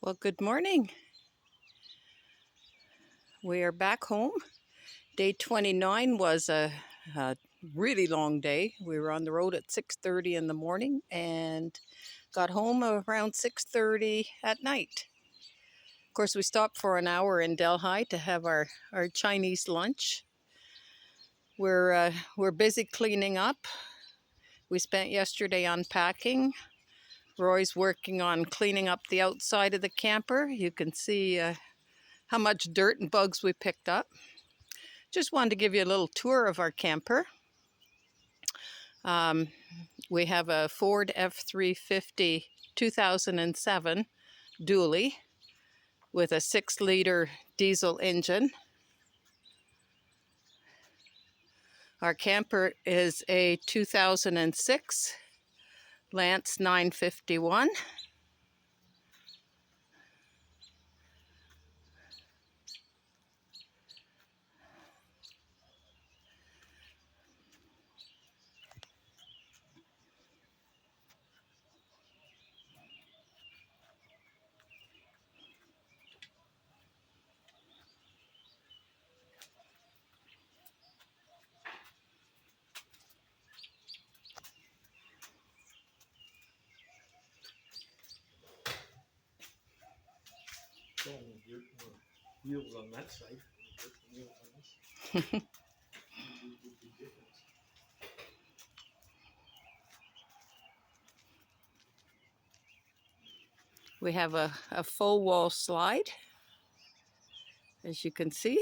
Well, good morning. We are back home. Day 29 was a really long day. We were on the road at 6:30 in the morning and got home around 6:30 at night. Of course, we stopped for an hour in Delhi to have our Chinese lunch. We're busy cleaning up. We spent yesterday unpacking. Roy's working on cleaning up the outside of the camper. You can see how much dirt and bugs we picked up. Just wanted to give you a little tour of our camper. We have a Ford F-350 2007 dually with a 6-liter diesel engine. Our camper is a 2006 Lance 951. Wheels on that side. Wheels on this. We have a full wall slide, as you can see.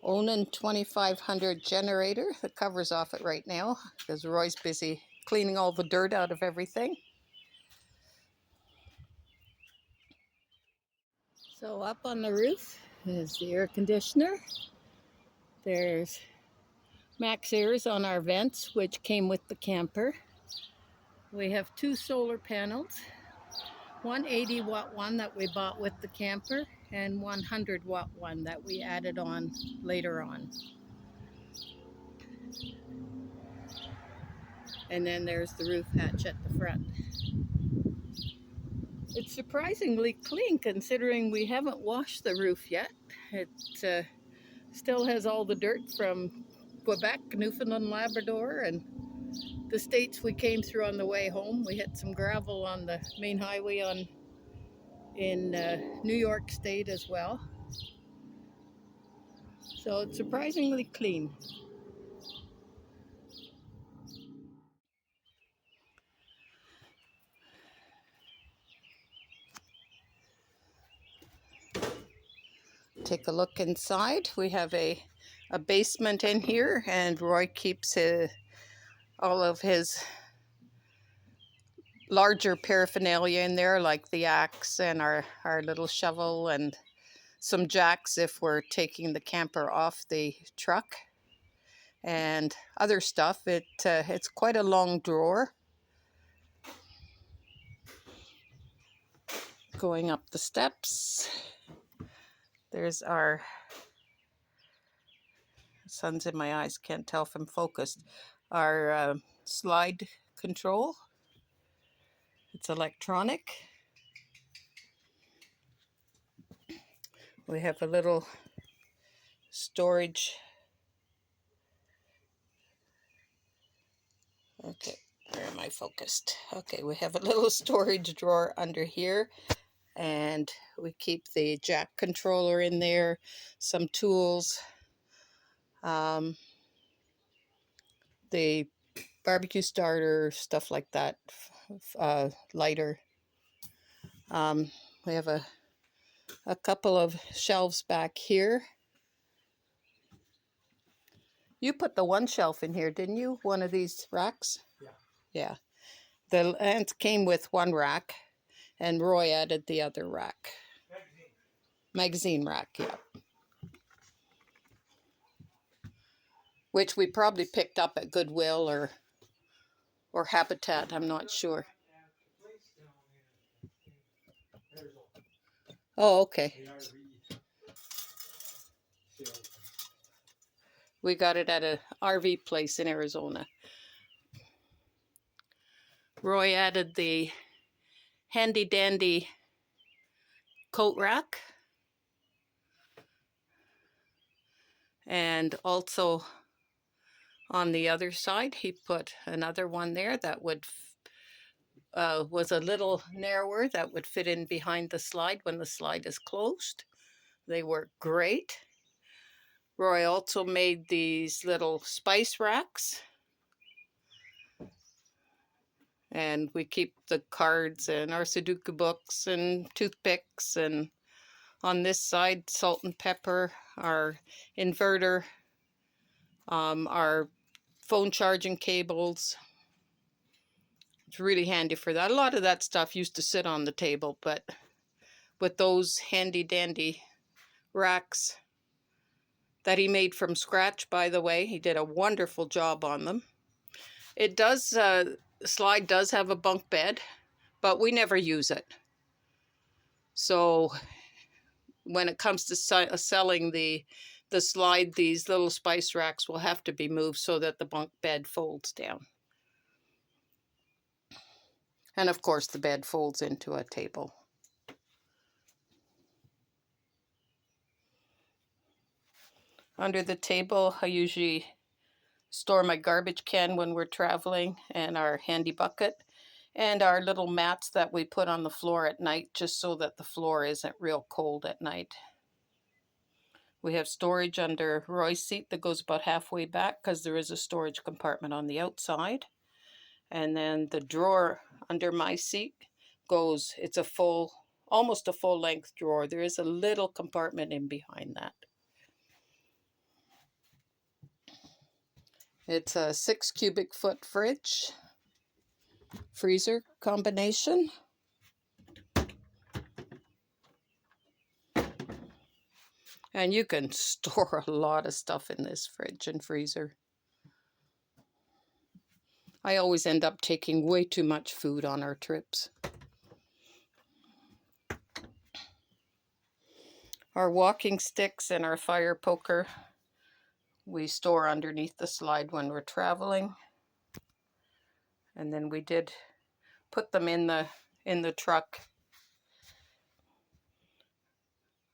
Onan 2500 generator. The cover's off it right now because Roy's busy cleaning all the dirt out of everything. So up on the roof is the air conditioner. There's max airs on our vents, which came with the camper. We have 2 solar panels, one 80-watt one that we bought with the camper and 100-watt one that we added on later on. And then there's the roof hatch at the front. It's surprisingly clean considering we haven't washed the roof yet. It still has all the dirt from Quebec, Newfoundland, Labrador, and the states we came through on the way home. We hit some gravel on the main highway in New York State as well. So it's surprisingly clean. Take a look inside. We have a basement in here, and Roy keeps all of his larger paraphernalia in there, like the axe and our little shovel and some jacks if we're taking the camper off the truck and other stuff. It's quite a long drawer. Going up the steps, there's our sun's in my eyes, can't tell if I'm focused. Our slide control. It's electronic. We have a little storage. Okay, where am I focused? Okay, we have a little storage drawer under here, and we keep the jack controller in there, some tools, the barbecue starter, stuff like that, lighter. We have a couple of shelves back here. You put the one shelf in here, didn't you? One of these racks? Yeah. Yeah. The Lance came with one rack, and Roy added the other rack. Magazine rack, yeah. Which we probably picked up at Goodwill or Habitat, I'm not sure. Oh, okay. We got it at a RV place in Arizona. Roy added the handy dandy coat rack. And also on the other side, he put another one there that would was a little narrower, that would fit in behind the slide when the slide is closed. They work great. Roy also made these little spice racks. And we keep the cards and our Sudoku books and toothpicks, and on this side, salt and pepper, our inverter, our phone charging cables. It's really handy for that. A lot of that stuff used to sit on the table, but with those handy dandy racks that he made from scratch, by the way, he did a wonderful job on them. It does, slide does have a bunk bed, but we never use it. So when it comes to selling the slide, these little spice racks will have to be moved so that the bunk bed folds down. And of course the bed folds into a table. Under the table, I usually store my garbage can when we're traveling, and our handy bucket, and our little mats that we put on the floor at night, just so that the floor isn't real cold at night. We have storage under Roy's seat that goes about halfway back, because there is a storage compartment on the outside. And then the drawer under my seat goes, it's a full, almost a full length drawer. There is a little compartment in behind that. It's a 6 cubic foot fridge, freezer combination. And you can store a lot of stuff in this fridge and freezer. I always end up taking way too much food on our trips. Our walking sticks and our fire poker, we store underneath the slide when we're traveling. And then we did put them in the truck.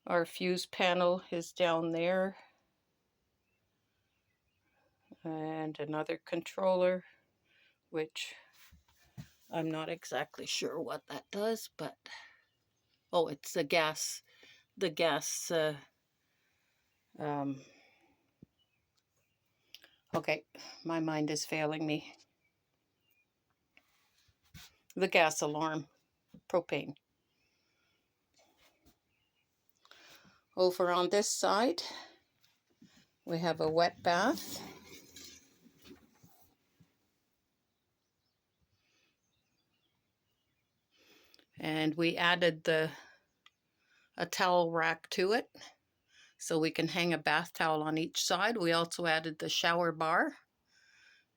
Our fuse panel is down there. And another controller, which I'm not exactly sure what that does, but oh, it's the gas, okay, my mind is failing me. The gas alarm, propane. Over on this side, we have a wet bath. And we added a towel rack to it, so we can hang a bath towel on each side. We also added the shower bar.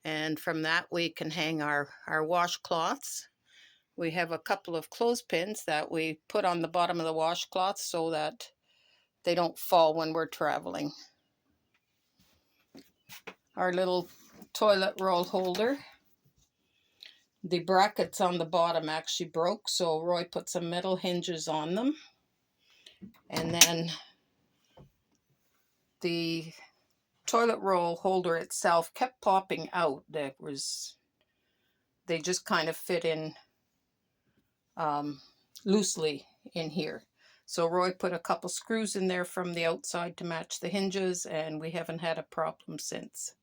And from that we can hang our washcloths. We have a couple of clothespins that we put on the bottom of the washcloth so that they don't fall when we're traveling. Our little toilet roll holder. The brackets on the bottom actually broke, so Roy put some metal hinges on them. And then the toilet roll holder itself kept popping out. They just kind of fit in loosely in here. So Roy put a couple screws in there from the outside to match the hinges, and we haven't had a problem since.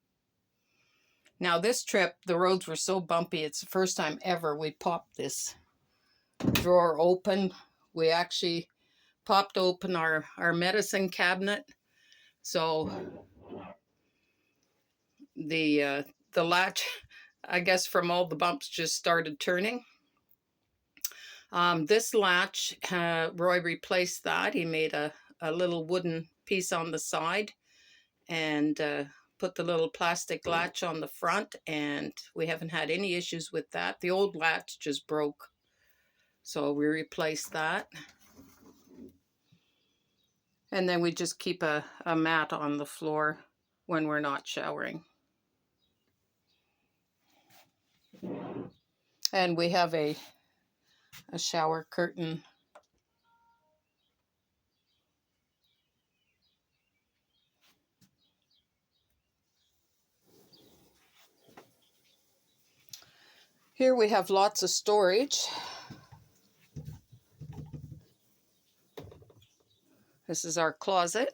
Now this trip, the roads were so bumpy, it's the first time ever we popped this drawer open. We actually popped open our medicine cabinet. So the latch, I guess from all the bumps, just started turning. This latch, Roy replaced that. He made a little wooden piece on the side and put the little plastic latch on the front, and we haven't had any issues with that. The old latch just broke, so we replaced that. And then we just keep a mat on the floor when we're not showering. And we have a shower curtain. Here we have lots of storage. This is our closet.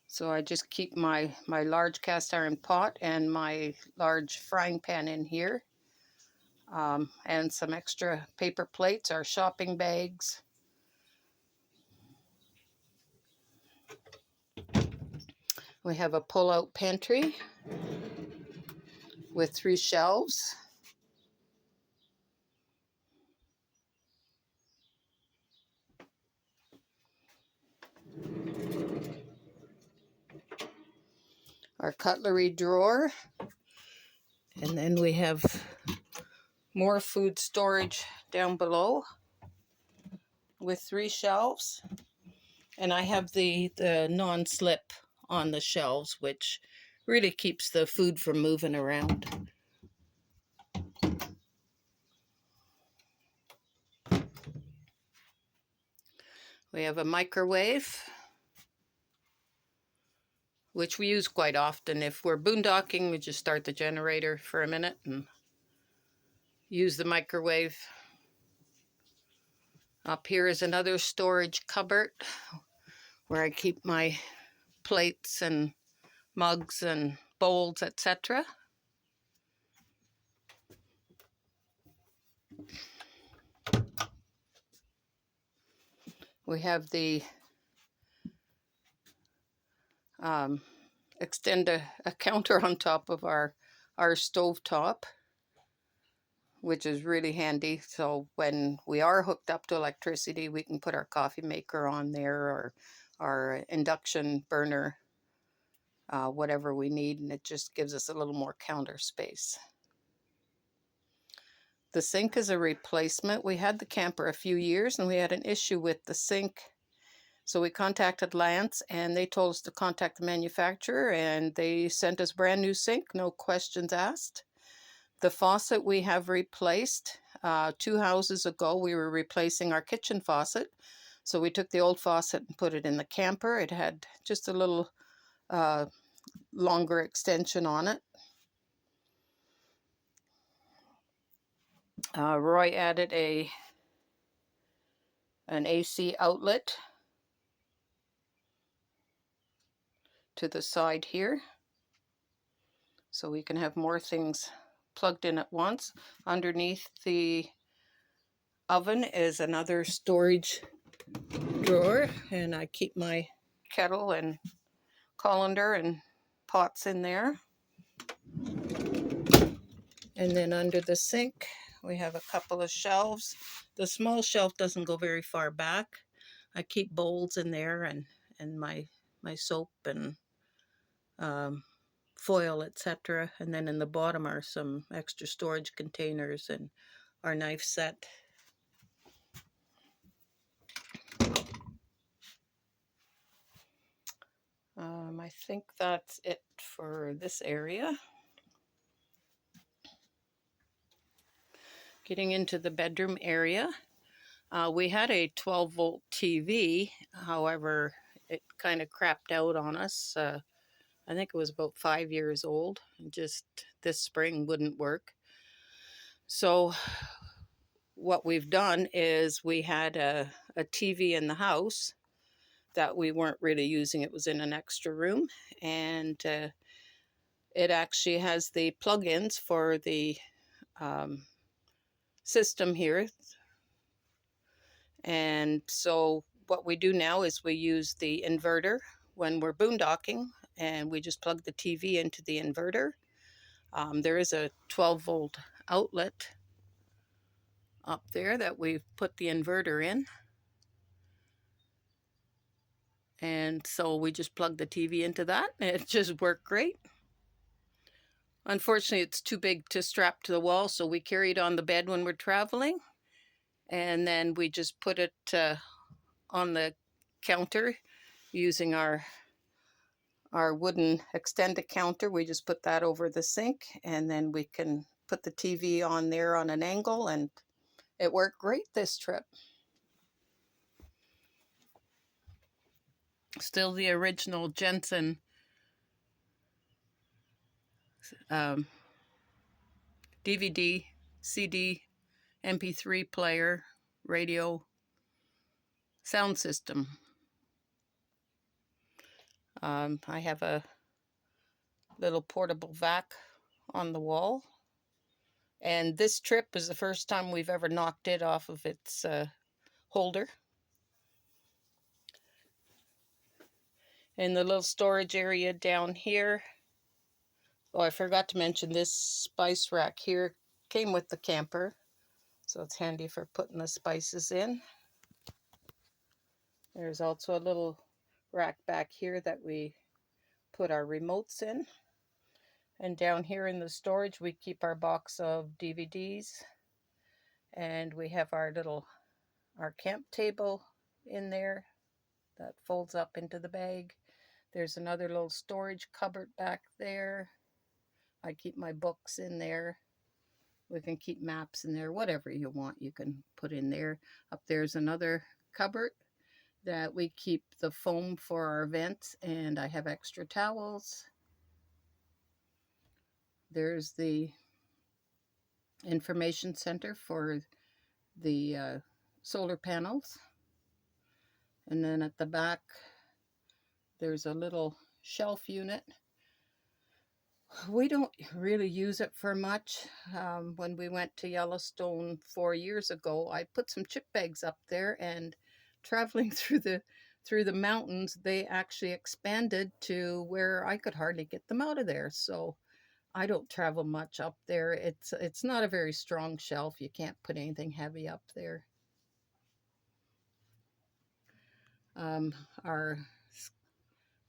So I just keep my large cast iron pot and my large frying pan in here. And some extra paper plates, our shopping bags. We have a pull-out pantry with 3 shelves. Our cutlery drawer. And then we have more food storage down below with 3 shelves. And I have the non-slip on the shelves, which really keeps the food from moving around. We have a microwave, which we use quite often. If we're boondocking, we just start the generator for a minute and use the microwave. Up here is another storage cupboard where I keep my plates and mugs and bowls, etc. We have the extend a counter on top of our stove top, which is really handy. So when we are hooked up to electricity, we can put our coffee maker on there, or our induction burner, whatever we need, and it just gives us a little more counter space. The sink is a replacement. We had the camper a few years and we had an issue with the sink. So we contacted Lance and they told us to contact the manufacturer, and they sent us a brand new sink, no questions asked. The faucet we have replaced. 2 houses ago we were replacing our kitchen faucet. So we took the old faucet and put it in the camper. It had just a little longer extension on it. Roy added an AC outlet to the side here, so we can have more things plugged in at once. Underneath the oven is another storage drawer, and I keep my kettle and colander and pots in there. And then under the sink we have a couple of shelves. The small shelf doesn't go very far back. I keep bowls in there and my soap and foil, etc. And then in the bottom are some extra storage containers and our knife set. I think that's it for this area. Getting into the bedroom area, we had a 12-volt TV. However, it kind of crapped out on us. I think it was about 5 years old. Just this spring wouldn't work. So what we've done is we had a TV in the house that we weren't really using. It was in an extra room, and it actually has the plug-ins for the system here. And so what we do now is we use the inverter when we're boondocking, and we just plug the TV into the inverter. There is a 12-volt outlet up there that we've put the inverter in. And so we just plug the TV into that, and it just worked great. Unfortunately, it's too big to strap to the wall, so we carry it on the bed when we're traveling. And then we just put it on the counter using our our wooden extended counter. We just put that over the sink, and then we can put the TV on there on an angle, and it worked great this trip. Still the original Jensen DVD, CD, MP3 player, radio, sound system. I have a little portable vac on the wall. And this trip is the first time we've ever knocked it off of its holder. In the little storage area down here, oh, I forgot to mention this spice rack here came with the camper, so it's handy for putting the spices in. There's also a little rack back here that we put our remotes in. And down here in the storage, we keep our box of DVDs. And we have our camp table in there that folds up into the bag. There's another little storage cupboard back there. I keep my books in there. We can keep maps in there, whatever you want you can put in there. Up there's another cupboard that we keep the foam for our vents, and I have extra towels. There's the information center for the solar panels. And then at the back, there's a little shelf unit. We don't really use it for much. When we went to Yellowstone 4 years ago, I put some chip bags up there, and traveling through the mountains, they actually expanded to where I could hardly get them out of there. So I don't travel much up there. It's not a very strong shelf. You can't put anything heavy up there. Our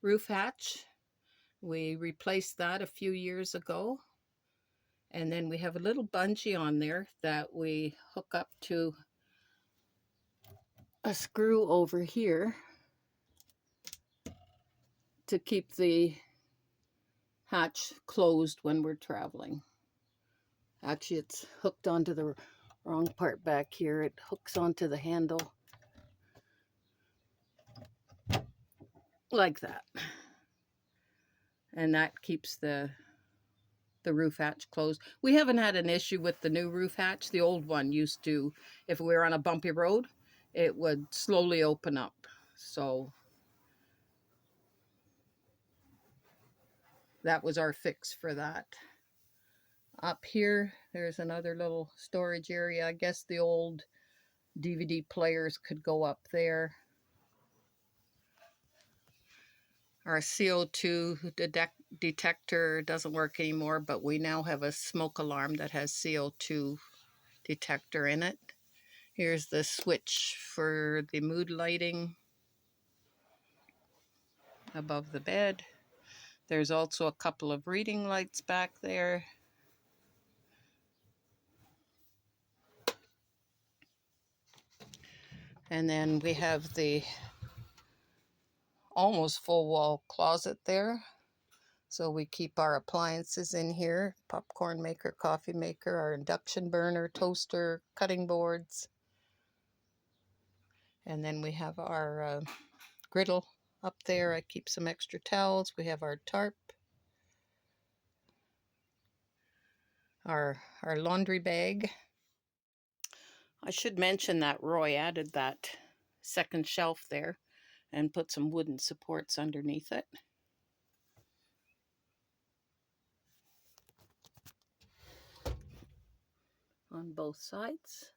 roof hatch, we replaced that a few years ago. And then we have a little bungee on there that we hook up to a screw over here to keep the hatch closed when we're traveling. Actually, it's hooked onto the wrong part back here. It hooks onto the handle like that. And that keeps the roof hatch closed. We haven't had an issue with the new roof hatch. The old one used to, if we were on a bumpy road, it would slowly open up. So that was our fix for that. Up here, there's another little storage area. I guess the old DVD players could go up there. Our CO2 detector doesn't work anymore, but we now have a smoke alarm that has CO2 detector in it. Here's the switch for the mood lighting above the bed. There's also a couple of reading lights back there. And then we have the almost full wall closet there. So we keep our appliances in here: popcorn maker, coffee maker, our induction burner, toaster, cutting boards. And then we have our griddle up there. I keep some extra towels. We have our tarp, our laundry bag. I should mention that Roy added that second shelf there and put some wooden supports underneath it. On both sides.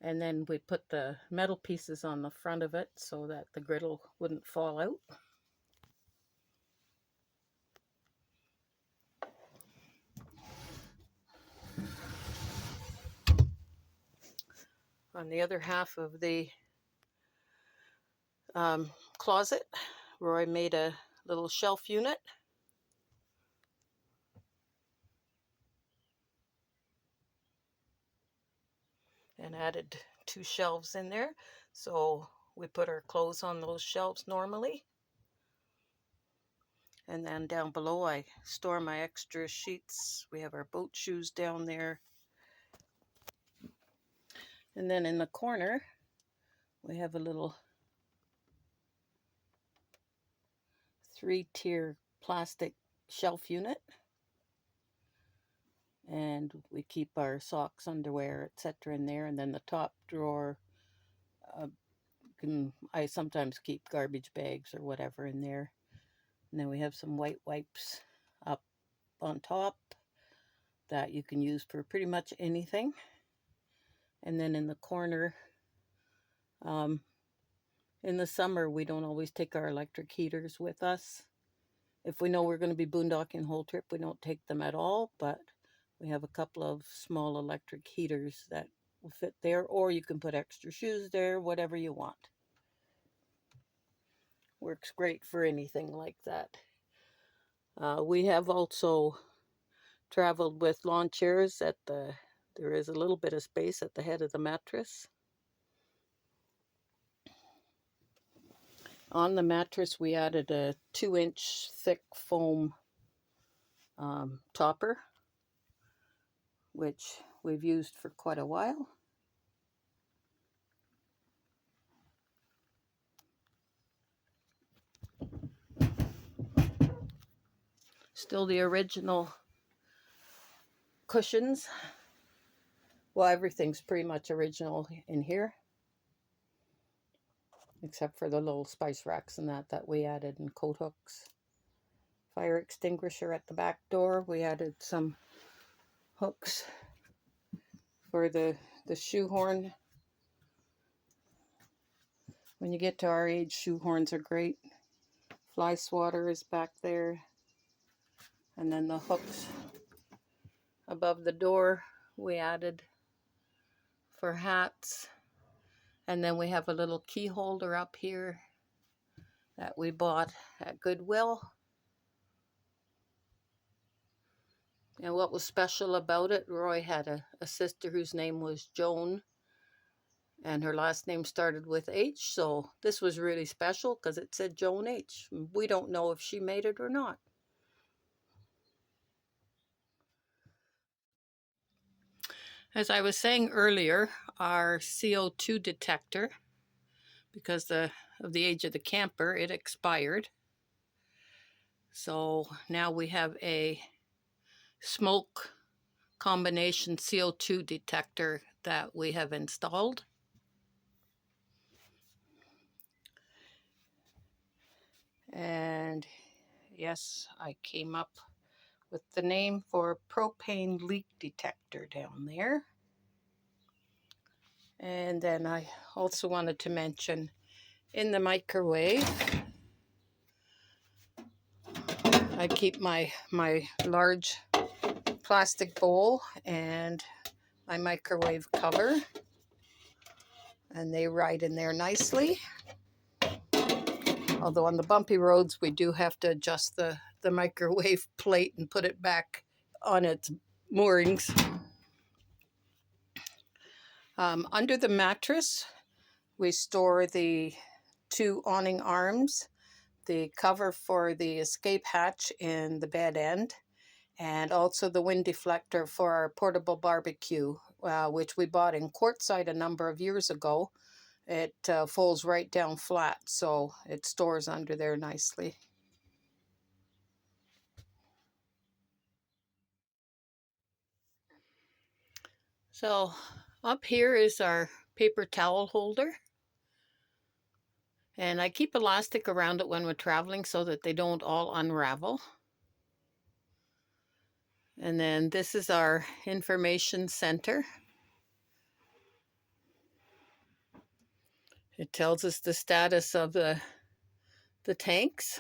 And then we put the metal pieces on the front of it so that the griddle wouldn't fall out. On the other half of the closet, Roy made a little shelf unit. And added 2 shelves in there. So we put our clothes on those shelves normally. And then down below I store my extra sheets. We have our boat shoes down there. And then in the corner, we have a little 3-tier plastic shelf unit. And we keep our socks, underwear, etc. in there. And then the top drawer, I sometimes keep garbage bags or whatever in there. And then we have some white wipes up on top that you can use for pretty much anything. And then in the corner, in the summer, we don't always take our electric heaters with us. If we know we're going to be boondocking the whole trip, we don't take them at all, but we have a couple of small electric heaters that will fit there, or you can put extra shoes there, whatever you want. Works great for anything like that. We have also traveled with lawn chairs there is a little bit of space at the head of the mattress. On the mattress, we added a 2-inch thick foam topper, which we've used for quite a while. Still the original cushions. Well, everything's pretty much original in here, except for the little spice racks and that we added, and coat hooks. Fire extinguisher at the back door. We added some hooks for the shoehorn. When you get to our age, shoehorns are great. Fly swatter is back there. And then the hooks above the door we added for hats. And then we have a little key holder up here that we bought at Goodwill. And what was special about it, Roy had a sister whose name was Joan, and her last name started with H, so this was really special because it said Joan H. We don't know if she made it or not. As I was saying earlier, our CO2 detector, because of the age of the camper, it expired. So now we have a smoke combination CO2 detector that we have installed. And yes, I came up with the name for propane leak detector down there. And then I also wanted to mention in the microwave, I keep my large plastic bowl and my microwave cover, and they ride in there nicely. Although on the bumpy roads, we do have to adjust the microwave plate and put it back on its moorings. Under the mattress, we store the 2 awning arms, the cover for the escape hatch in the bed end, and also the wind deflector for our portable barbecue, which we bought in Quartzsite a number of years ago. It folds right down flat, so it stores under there nicely. So up here is our paper towel holder. And I keep elastic around it when we're traveling so that they don't all unravel. And then this is our information center. It tells us the status of the tanks.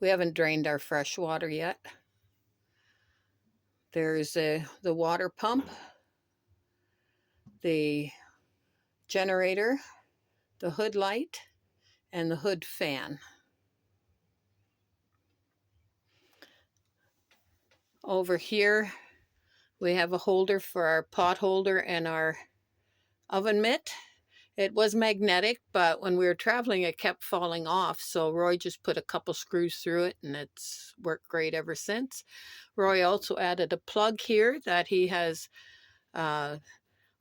We haven't drained our fresh water yet. There's the water pump, the generator, the hood light, and the hood fan. Over here, we have a holder for our pot holder and our oven mitt. It was magnetic, but when we were traveling, it kept falling off. So Roy just put a couple screws through it, and it's worked great ever since. Roy also added a plug here that he has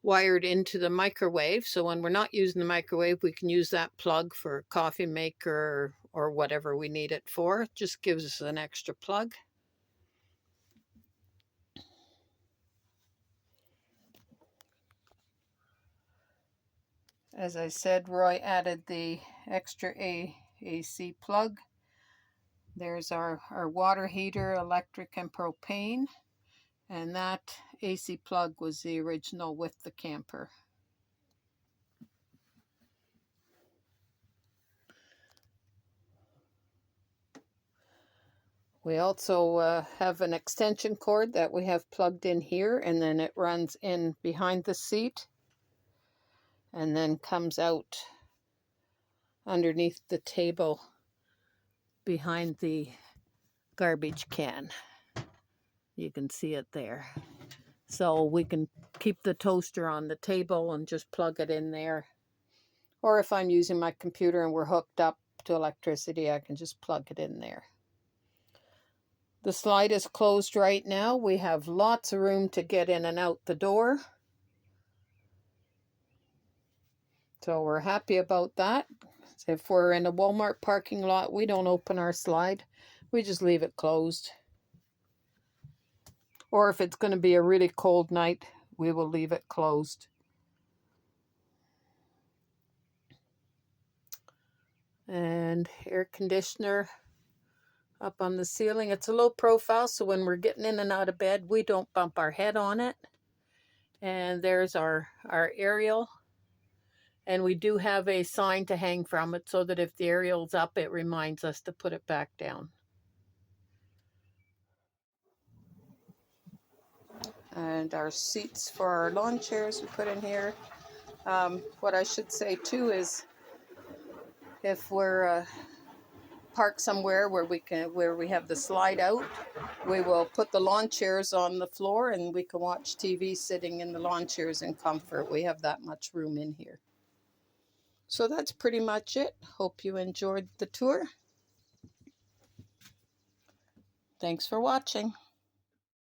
wired into the microwave. So when we're not using the microwave, we can use that plug for coffee maker or whatever we need it for. It just gives us an extra plug. As I said, Roy added the extra AC plug. There's our water heater, electric and propane. And that AC plug was the original with the camper. We also have an extension cord that we have plugged in here, and then it runs in behind the seat and then comes out underneath the table behind the garbage can. You can see it there. So we can keep the toaster on the table and just plug it in there. Or if I'm using my computer and we're hooked up to electricity, I can just plug it in there. The slide is closed right now. We have lots of room to get in and out the door. So we're happy about that. If we're in a Walmart parking lot, we don't open our slide. We just leave it closed. Or if it's going to be a really cold night, we will leave it closed. And air conditioner up on the ceiling. It's a low profile, so when we're getting in and out of bed, we don't bump our head on it. And there's our aerial. And we do have a sign to hang from it so that if the aerial's up, it reminds us to put it back down. And our seats for our lawn chairs we put in here. What I should say too is if we're parked somewhere where we have the slide out, we will put the lawn chairs on the floor and we can watch TV sitting in the lawn chairs in comfort. We have that much room in here. So that's pretty much it. Hope you enjoyed the tour. Thanks for watching.